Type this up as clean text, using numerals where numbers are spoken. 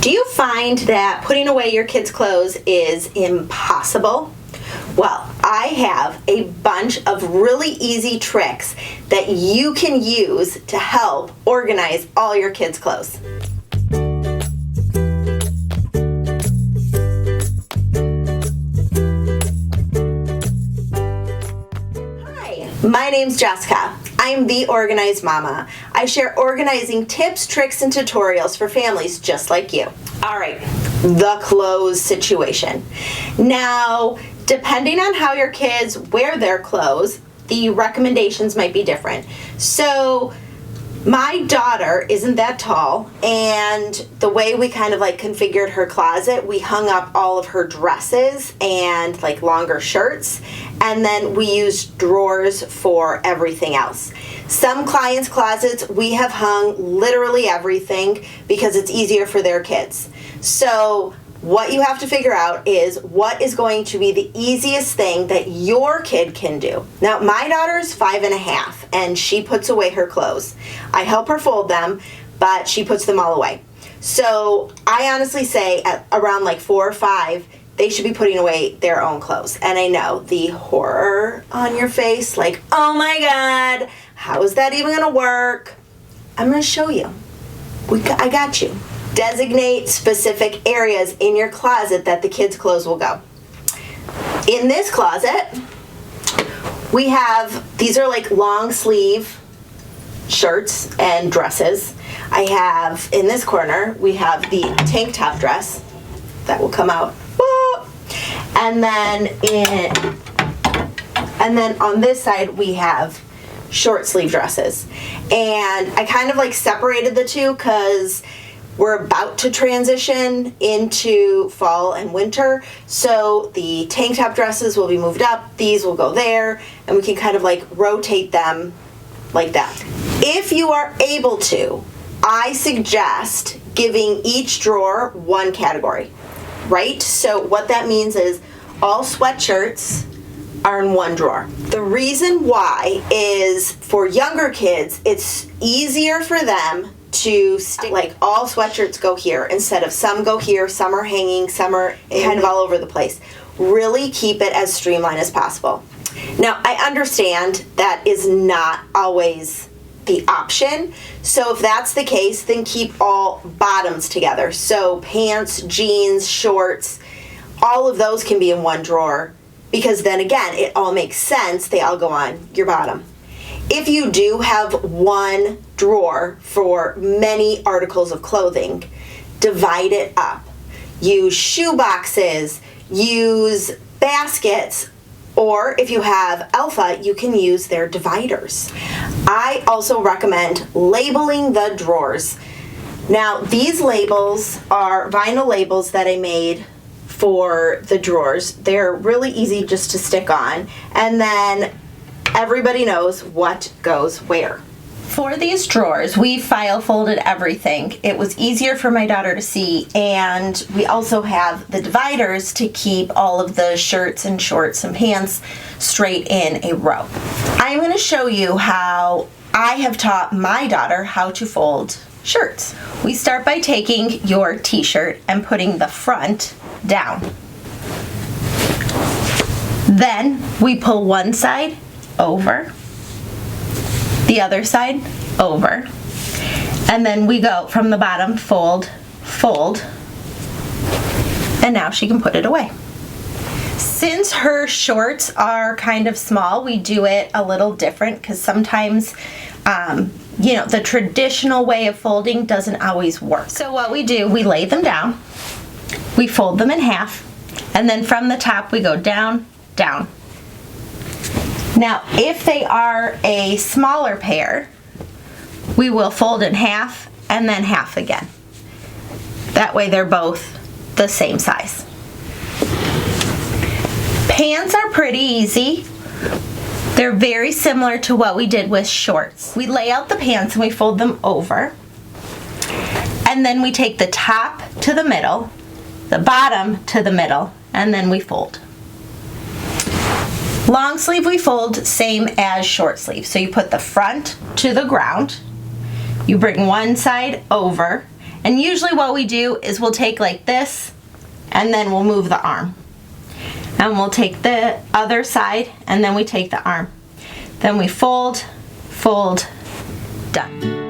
Do you find that putting away your kids' clothes is impossible? Well, I have a bunch of really easy tricks that you can use to help organize all your kids' clothes. Hi, my name's Jessica. I'm the Organized Mama. I share organizing tips, tricks, and tutorials for families just like you. All right, the clothes situation. Now, depending on how your kids wear their clothes, the recommendations might be different. So, my daughter isn't that tall, and the way we kind of like configured her closet, we hung up all of her dresses and like longer shirts, and then we used drawers for everything else. Some clients' closets, we have hung literally everything because it's easier for their kids. So what you have to figure out is what is going to be the easiest thing that your kid can do. Now, my daughter's 5.5, and she puts away her clothes. I help her fold them, but she puts them all away. So I honestly say at around like 4 or 5, they should be putting away their own clothes. And I know the horror on your face, like, oh my God, how is that even gonna work? I'm gonna show you. I got you. Designate specific areas in your closet that the kids' clothes will go. In this closet, we have, these are like long sleeve shirts and dresses. I have, in this corner, we have the tank top dress that will come out. And then on this side, we have short sleeve dresses. And I kind of like separated the two because we're about to transition into fall and winter, so the tank top dresses will be moved up, these will go there, and we can kind of like rotate them like that. If you are able to, I suggest giving each drawer one category, right? So what that means is all sweatshirts are in one drawer. The reason why is for younger kids, it's easier for them to stick, like all sweatshirts go here instead of some go here, some are hanging, some are kind of all over the place. Really keep it as streamlined as possible. Now, I understand that is not always the option, so if that's the case, then keep all bottoms together. So pants, jeans, shorts, all of those can be in one drawer because then again, it all makes sense. They all go on your bottom. If you do have one drawer for many articles of clothing, divide it up. Use shoe boxes, use baskets, or if you have Alpha, you can use their dividers. I also recommend labeling the drawers. Now, these labels are vinyl labels that I made for the drawers. They're really easy just to stick on, and then everybody knows what goes where. For these drawers, we file folded everything. It was easier for my daughter to see, and we also have the dividers to keep all of the shirts and shorts and pants straight in a row. I'm going to show you how I have taught my daughter how to fold shirts. We start by taking your t-shirt and putting the front down. Then we pull one side over, the other side over, and then we go from the bottom, fold, fold, and now she can put it away. Since her shorts are kind of small, we do it a little different because sometimes the traditional way of folding doesn't always work. So what we do, we lay them down, we fold them in half, and then from the top we go down, down. Now, if they are a smaller pair, we will fold in half and then half again. That way they're both the same size. Pants are pretty easy. They're very similar to what we did with shorts. We lay out the pants and we fold them over. And then we take the top to the middle, the bottom to the middle, and then we fold. Long sleeve we fold same as short sleeve. So you put the front to the ground, you bring one side over, And usually what we do is we'll take like this and then we'll move the arm. And we'll take the other side and then we take the arm. Then we fold, fold, done.